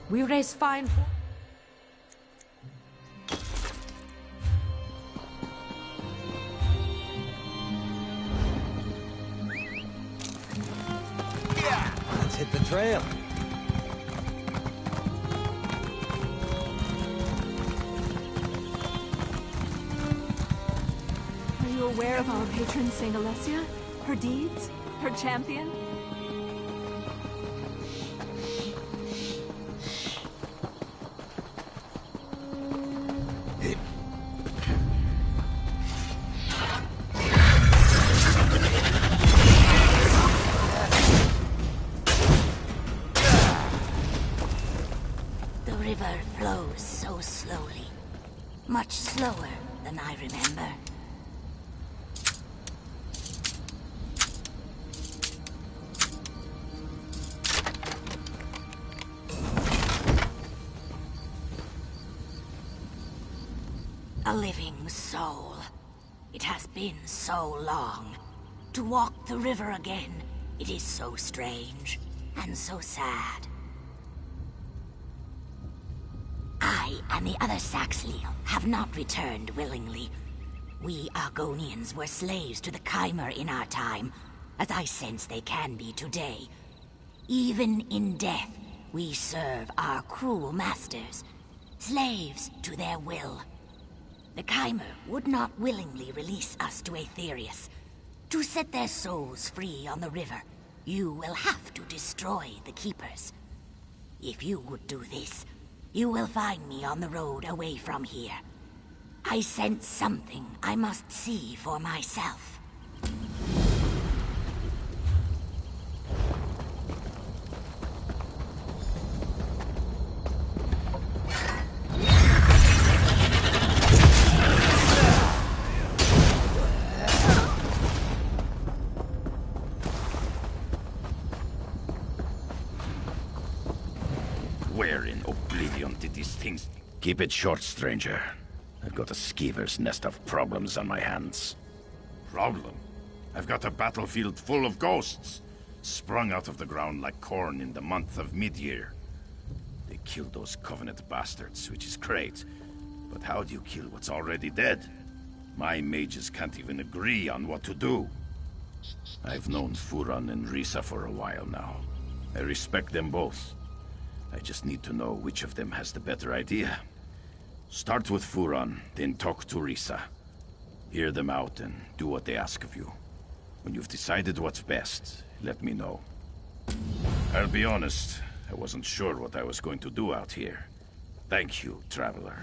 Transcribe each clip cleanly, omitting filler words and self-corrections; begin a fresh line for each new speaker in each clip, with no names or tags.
We raise fine for...
Yeah! Let's hit the trail.
Are you aware of our patron Saint Alessia? Her deeds? Her champion?
The river flows so slowly. Much slower than I remember. A living soul. It has been so long. To walk the river again, it is so strange and so sad. I and the other Saxley have not returned willingly. We Argonians were slaves to the Chimer in our time, as I sense they can be today. Even in death, we serve our cruel masters, slaves to their will. The Chimer would not willingly release us to Aetherius. To set their souls free on the river, you will have to destroy the Keepers. If you would do this, you will find me on the road away from here. I sense something I must see for myself.
Where in oblivion did these things... Keep it short, stranger. I've got a skeever's nest of problems on my hands. Problem? I've got a battlefield full of ghosts, sprung out of the ground like corn in the month of mid-year. They killed those Covenant bastards, which is great. But how do you kill what's already dead? My mages can't even agree on what to do. I've known Furon and Risa for a while now. I respect them both. I just need to know which of them has the better idea. Start with Furon, then talk to Risa. Hear them out and do what they ask of you. When you've decided what's best, let me know. I'll be honest, I wasn't sure what I was going to do out here. Thank you, Traveler.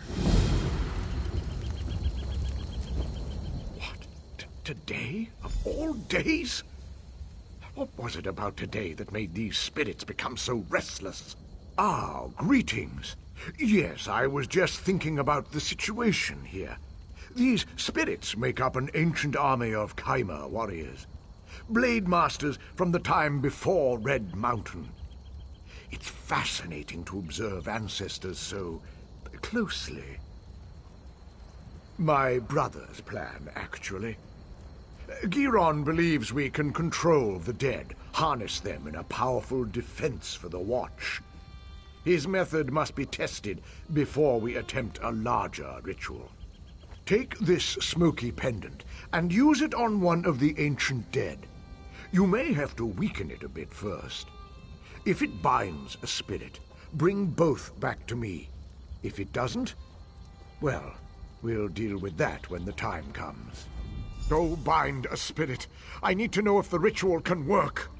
What? Today? Of all days? What was it about today that made these spirits become so restless? Ah, greetings. Yes, I was just thinking about the situation here. These spirits make up an ancient army of Chimer warriors. Blade masters from the time before Red Mountain. It's fascinating to observe ancestors so closely. My brother's plan, actually. Giron believes we can control the dead, harness them in a powerful defense for the Watch. His method must be tested before we attempt a larger ritual. Take this smoky pendant and use it on one of the ancient dead. You may have to weaken it a bit first. If it binds a spirit, bring both back to me. If it doesn't, well, we'll deal with that when the time comes. Go bind a spirit. I need to know if the ritual can work.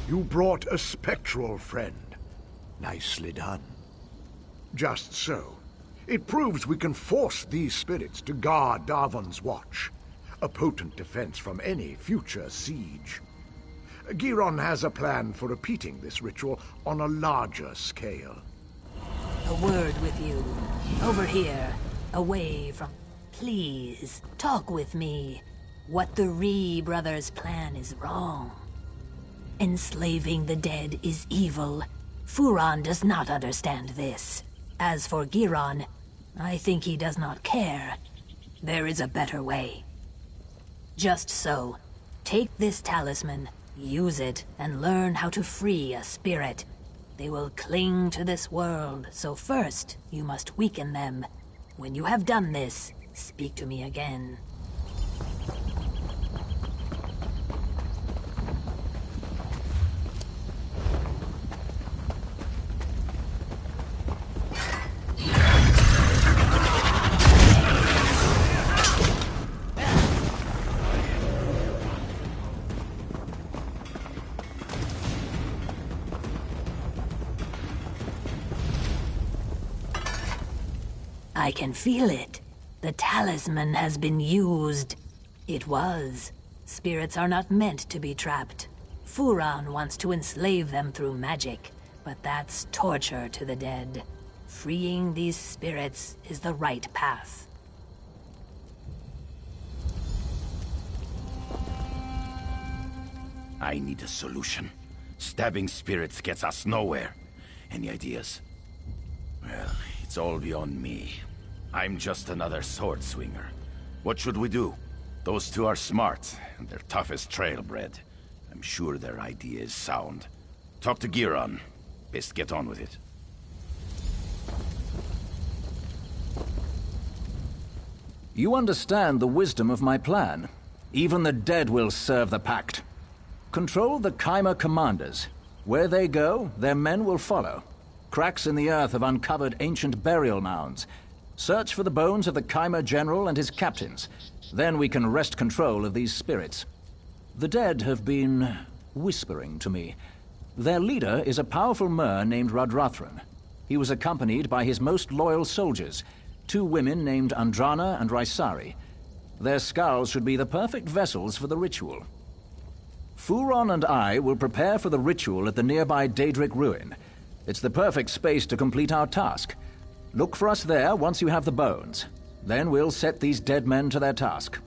You brought a spectral friend. Nicely done. Just so. It proves we can force these spirits to guard Darvon's Watch, a potent defense from any future siege. Giron has a plan for repeating this ritual on a larger scale.
A word with you. Over here. Away from... Please, talk with me. What the Ree brothers plan is wrong. Enslaving the dead is evil. Furon does not understand this. As for Giron, I think he does not care. There is a better way. Just so, take this talisman, use it, and learn how to free a spirit. They will cling to this world, so first, you must weaken them. When you have done this, speak to me again. I can feel it. The talisman has been used. It was. Spirits are not meant to be trapped. Furon wants to enslave them through magic, but that's torture to the dead. Freeing these spirits is the right path.
I need a solution. Stabbing spirits gets us nowhere. Any ideas? Well, it's all beyond me. I'm just another sword swinger. What should we do? Those two are smart, and they're tough as trailbred. I'm sure their idea is sound. Talk to Giron. Best get on with it.
You understand the wisdom of my plan. Even the dead will serve the Pact. Control the Chimera commanders. Where they go, their men will follow. Cracks in the earth have uncovered ancient burial mounds. Search for the bones of the Chimera General and his captains. Then we can wrest control of these spirits. The dead have been whispering to me. Their leader is a powerful Mer named Radrathran. He was accompanied by his most loyal soldiers, 2 women named Andrana and Raisari. Their skulls should be the perfect vessels for the ritual. Furon and I will prepare for the ritual at the nearby Daedric ruin. It's the perfect space to complete our task. Look for us there once you have the bones. Then we'll set these dead men to their task.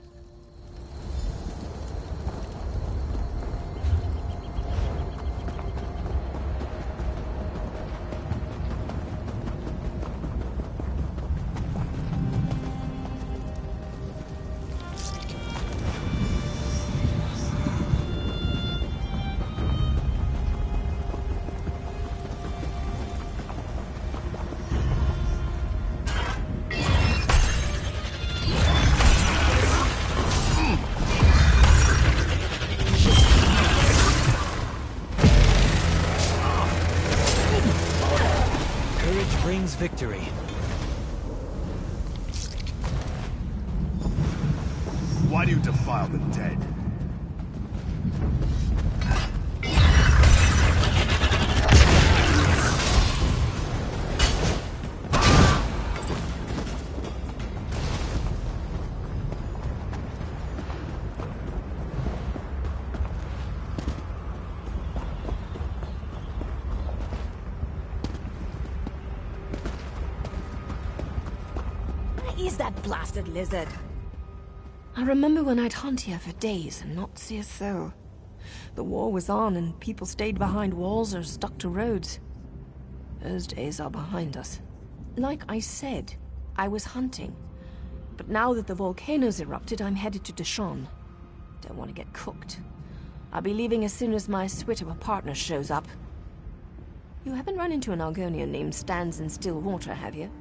Victory.
Why do you defile the dead?
Is that blasted lizard? I remember when I'd hunt here for days and not see a soul. The war was on and people stayed behind walls or stuck to roads. Those days are behind us. Like I said, I was hunting. But now that the volcano's erupted, I'm headed to Deshaun. Don't want to get cooked. I'll be leaving as soon as my suite of a partner shows up. You haven't run into an Argonian named Stands in Stillwater, have you?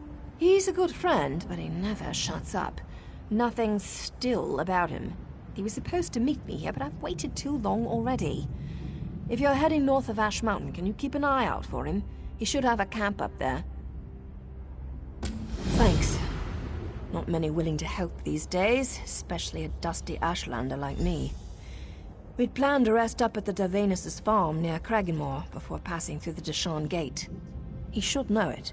He's a good friend, but he never shuts up. Nothing still about him. He was supposed to meet me here, but I've waited too long already. If you're heading north of Ash Mountain, can you keep an eye out for him? He should have a camp up there. Thanks. Not many willing to help these days, especially a dusty Ashlander like me. We'd planned to rest up at the Davenus' farm near Cragganmore before passing through the Deshaun Gate. He should know it.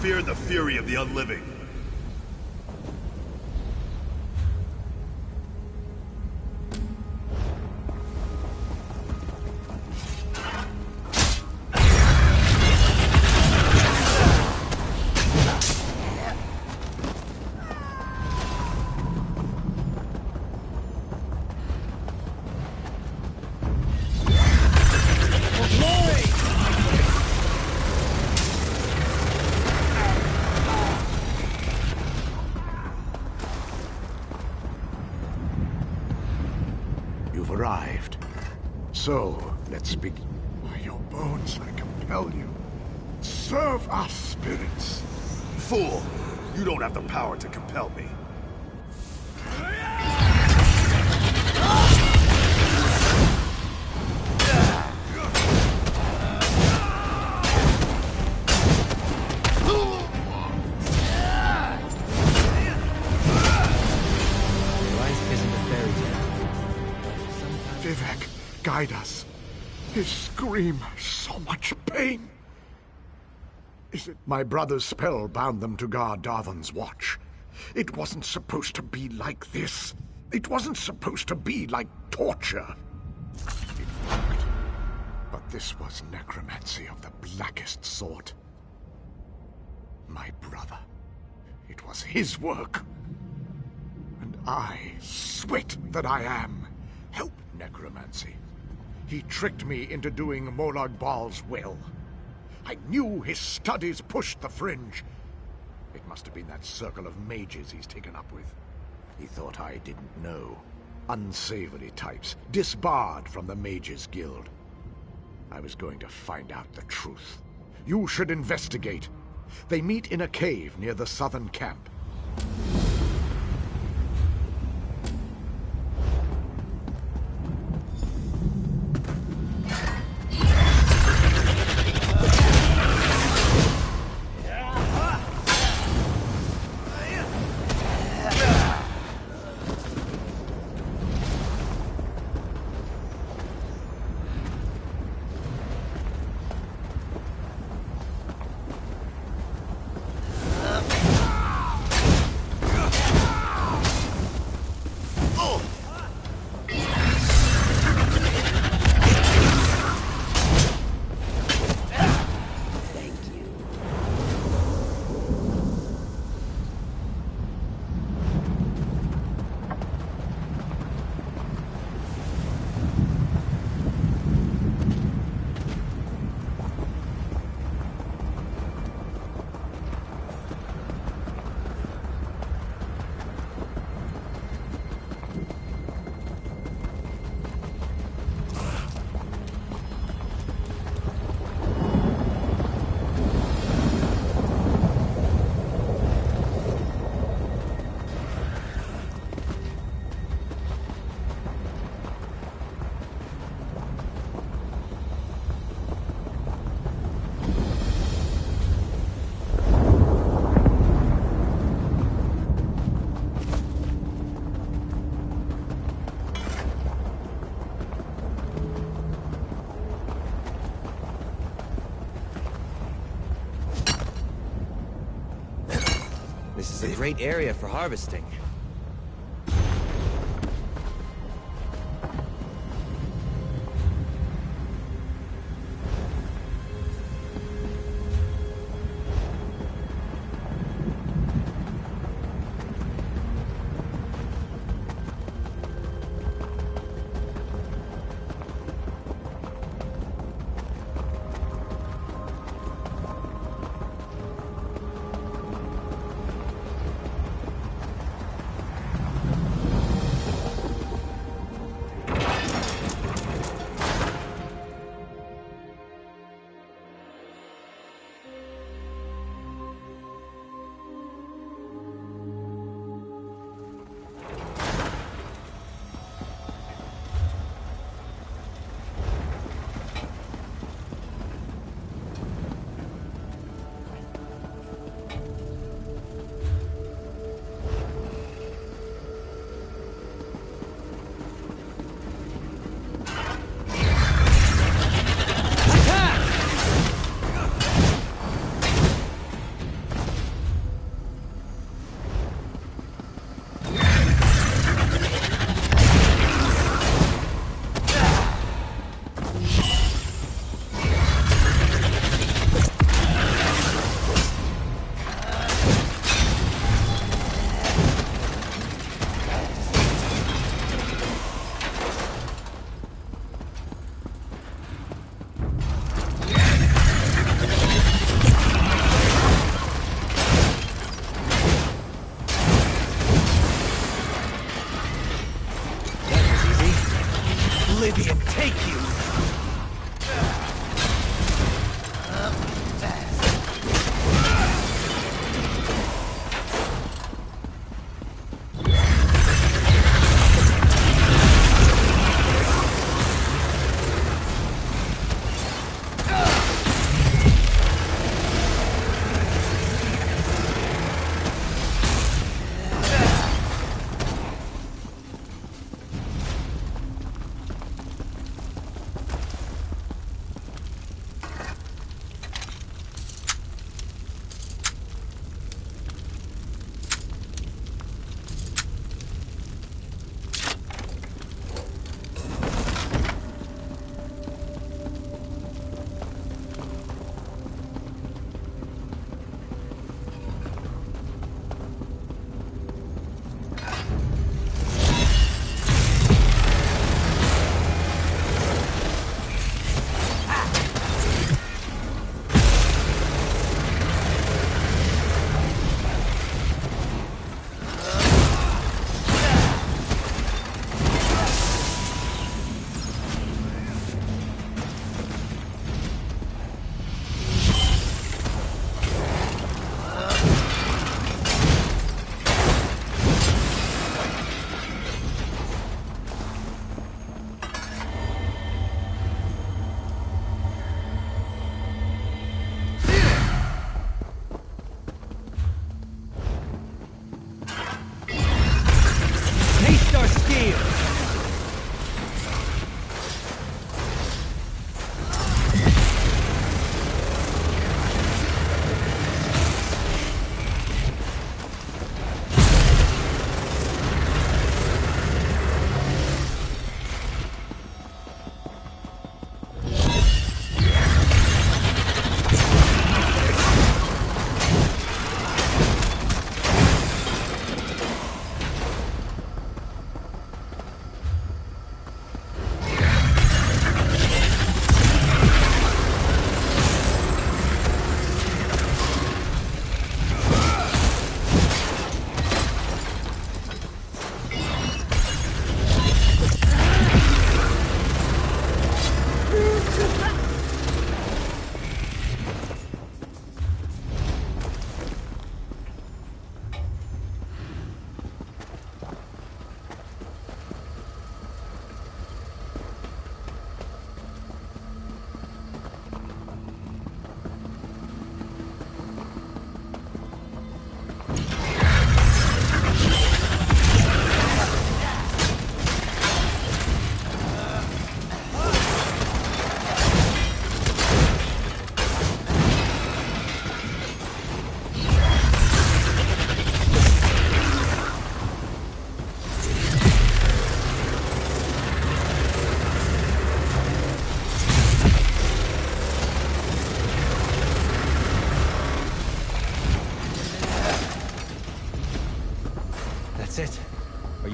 fear the fury of the unliving.
You've arrived. So, let's begin. By your bones, I compel you. Serve us, spirits.
Fool! You don't have the power to compel me.
Vivek, guide us. His scream, so much pain. Is it my brother's spell bound them to guard Darthan's watch? It wasn't supposed to be like this. It wasn't supposed to be like torture. It worked. But this was necromancy of the blackest sort. My brother. It was his work. And I, swit that I am, help necromancy. He tricked me into doing Molag Bal's will. I knew his studies pushed the fringe. It must have been that circle of mages he's taken up with. He thought I didn't know. Unsavory types, disbarred from the Mages Guild. I was going to find out the truth. You should investigate. They meet in a cave near the southern camp.
This is a great area for harvesting.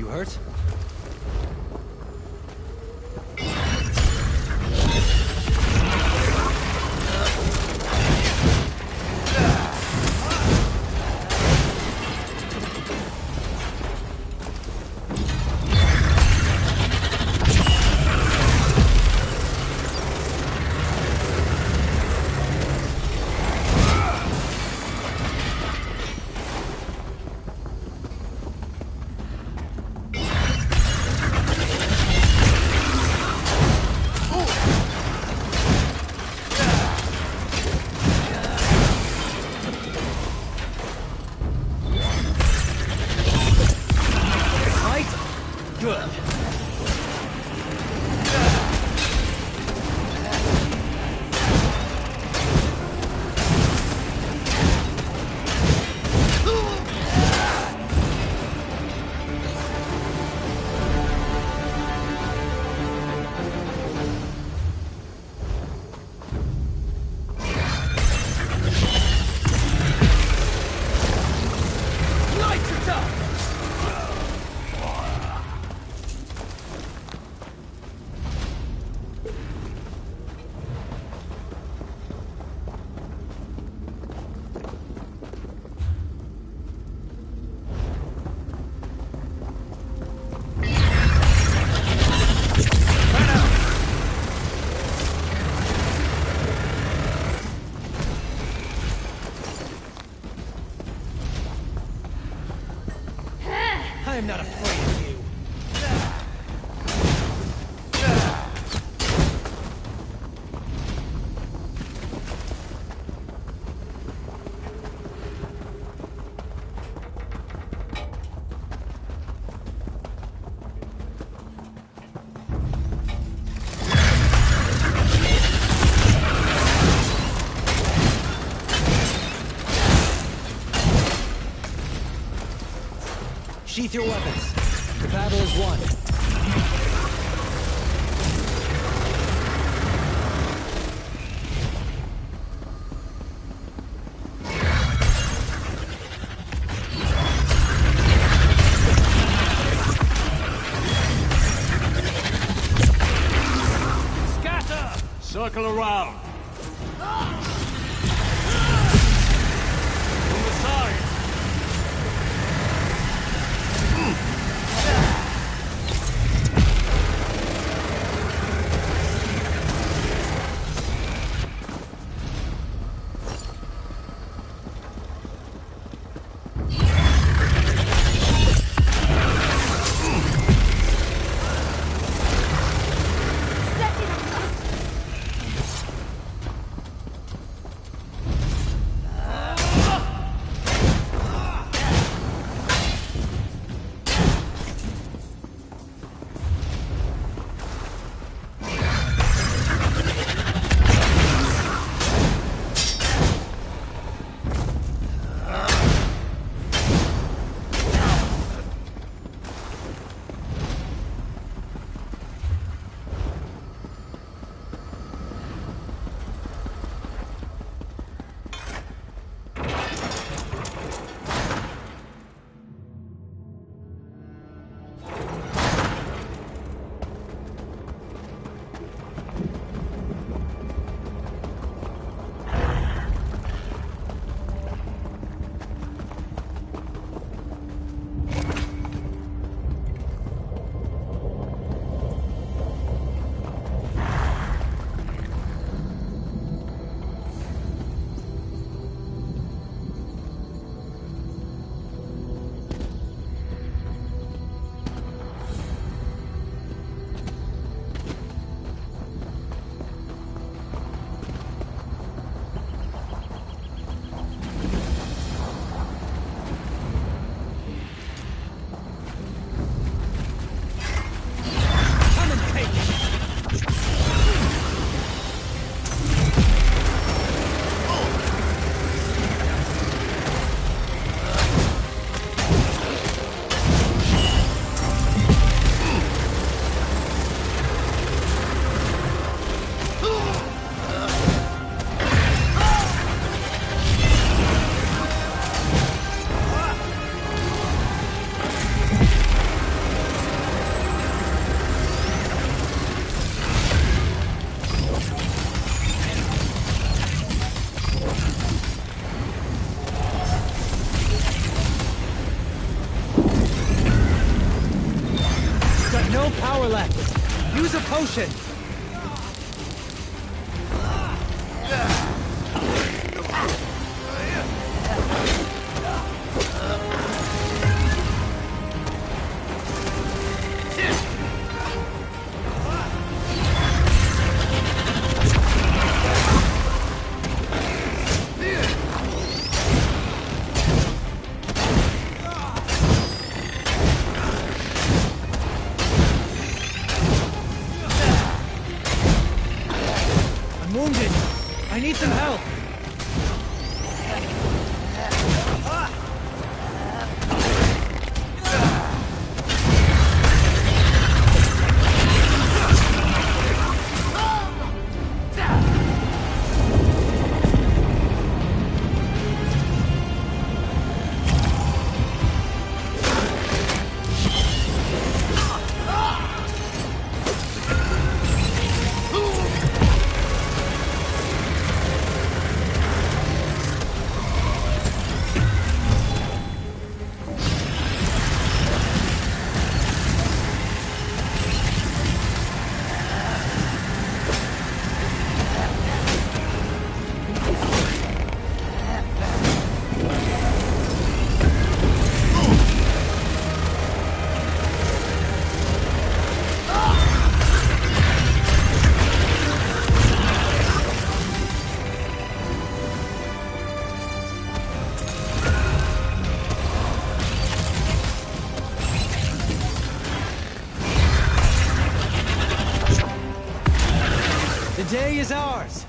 hurt? I'm not afraid of you. Sheath your weapons. The battle is won.
Scatter! Circle around. From the side.
power left. Use a potion. I'm wounded. I need some help. The day is ours.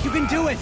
You can do it!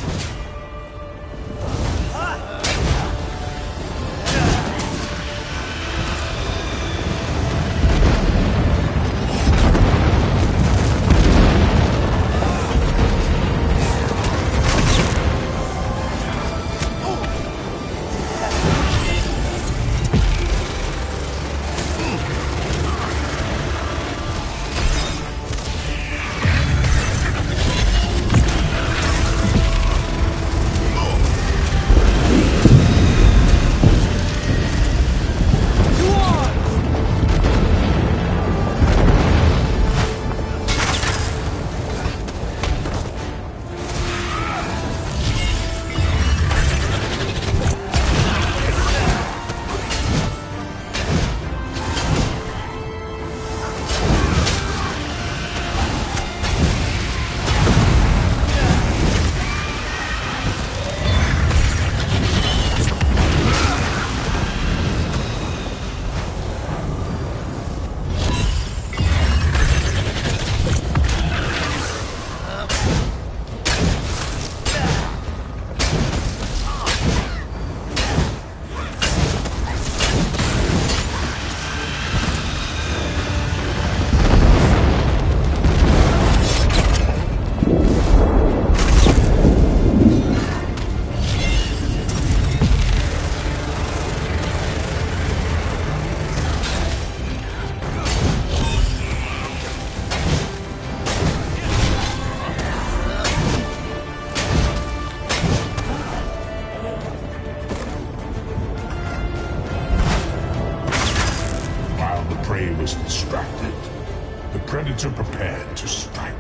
Predator prepared to strike.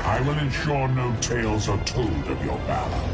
I will ensure no tales are told of your valor.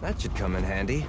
That should come in handy.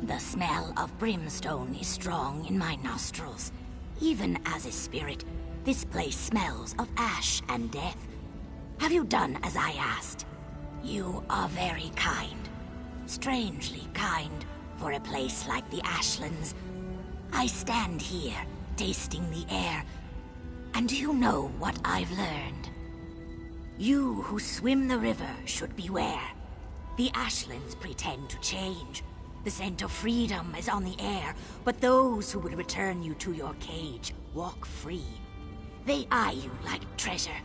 The smell of brimstone is strong in my nostrils. Even as a spirit, this place smells of ash and death. Have you done as I asked? You are very kind. Strangely kind for a place like the Ashlands. I stand here, tasting the air, and do you know what I've learned? You who swim the river should beware. The Ashlands pretend to change. The scent of freedom is on the air, but those who would return you to your cage walk free. They eye you like treasure,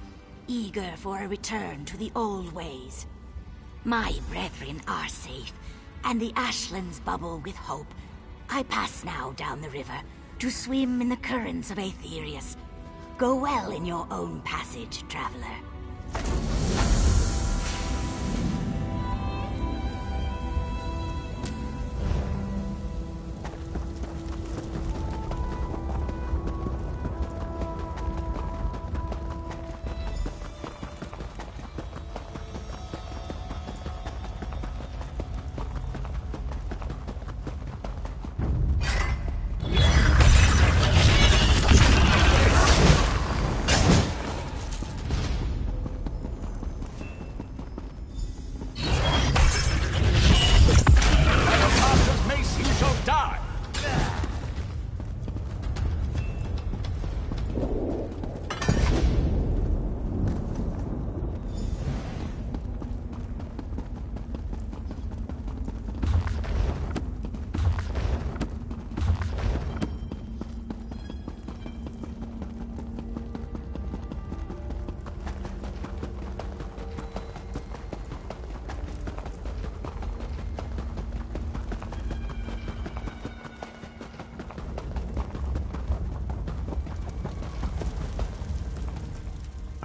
eager for a return to the old ways. My brethren are safe, and the Ashlands bubble with hope. I pass now down the river to swim in the currents of Aetherius. Go well in your own passage, traveler.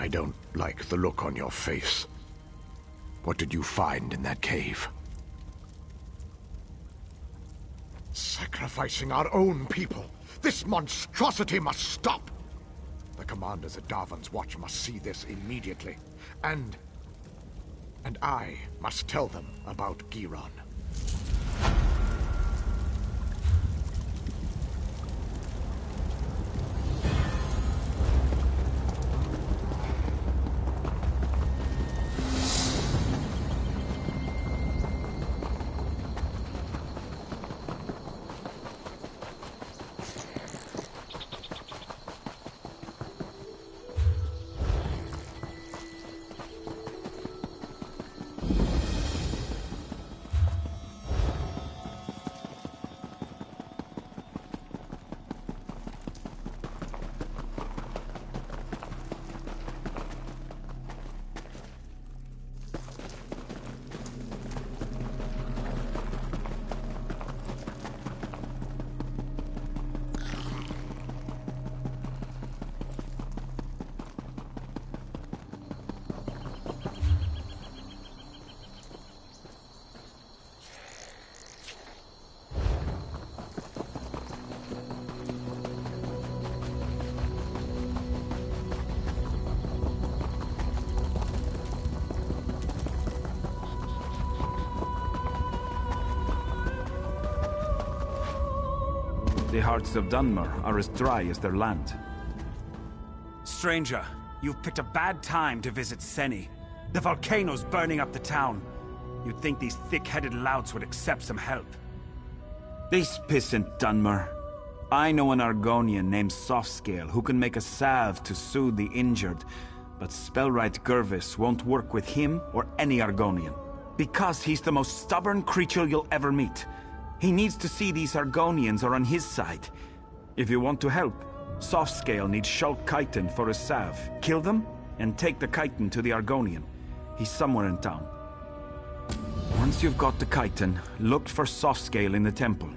I don't like the look on your face. What did you find in that cave? Sacrificing our own people! This monstrosity must stop! The commanders at Darvan's watch must see this immediately. And I must tell them about Giron.
The hearts of Dunmer are as dry as their land.
Stranger, you've picked a bad time to visit Seni. The volcano's burning up the town. You'd think these thick-headed louts would accept some help.
This pissant Dunmer. I know an Argonian named Softscale who can make a salve to soothe the injured, but Spellwright Gervis won't work with him or any Argonian. Because he's the most stubborn creature you'll ever meet. He needs to see these Argonians are on his side. If you want to help, Softscale needs Shulk Chiton for a salve. Kill them, and take the Chiton to the Argonian. He's somewhere in town. Once you've got the Chiton, look for Softscale in the temple.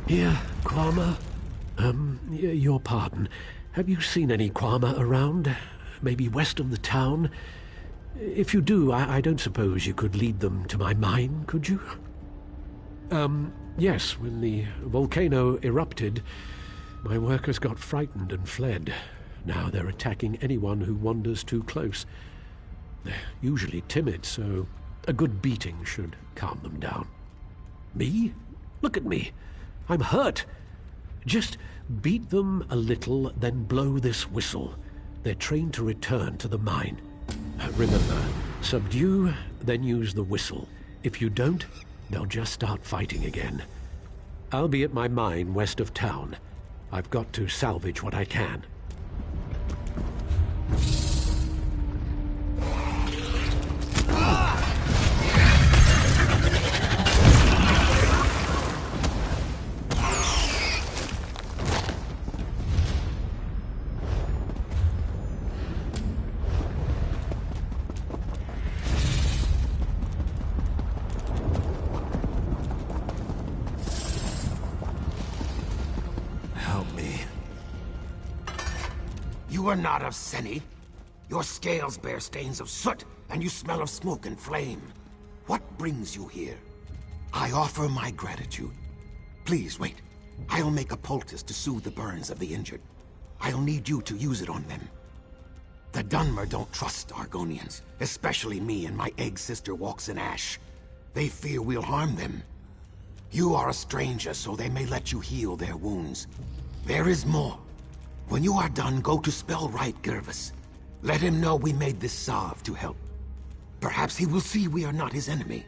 Here, Kwama. Your pardon. Have you seen any Kwama around? Maybe west of the town? If you do, I don't suppose you could lead them to my mine, could you? Yes, when the volcano erupted, my workers got frightened and fled. Now they're attacking anyone who wanders too close. They're usually timid, so a good beating should calm them down. Me? Look at me. I'm hurt. Just beat them a little, then blow this whistle. They're trained to return to the mine. Remember, subdue, then use the whistle. If you don't, they'll just start fighting again. I'll be at my mine west of town. I've got to salvage what I can.
You are not of Seni. Your scales bear stains of soot, and you smell of smoke and flame. What brings you here? I offer my gratitude. Please wait. I'll make a poultice to soothe the burns of the injured. I'll need you to use it on them. The Dunmer don't trust Argonians, especially me and my egg sister walks in ash. They fear we'll harm them. You are a stranger, so they may let you heal their wounds. There is more. When you are done, go to Spellwright Gervis. Let him know we made this salve to help. Perhaps he will see we are not his enemy.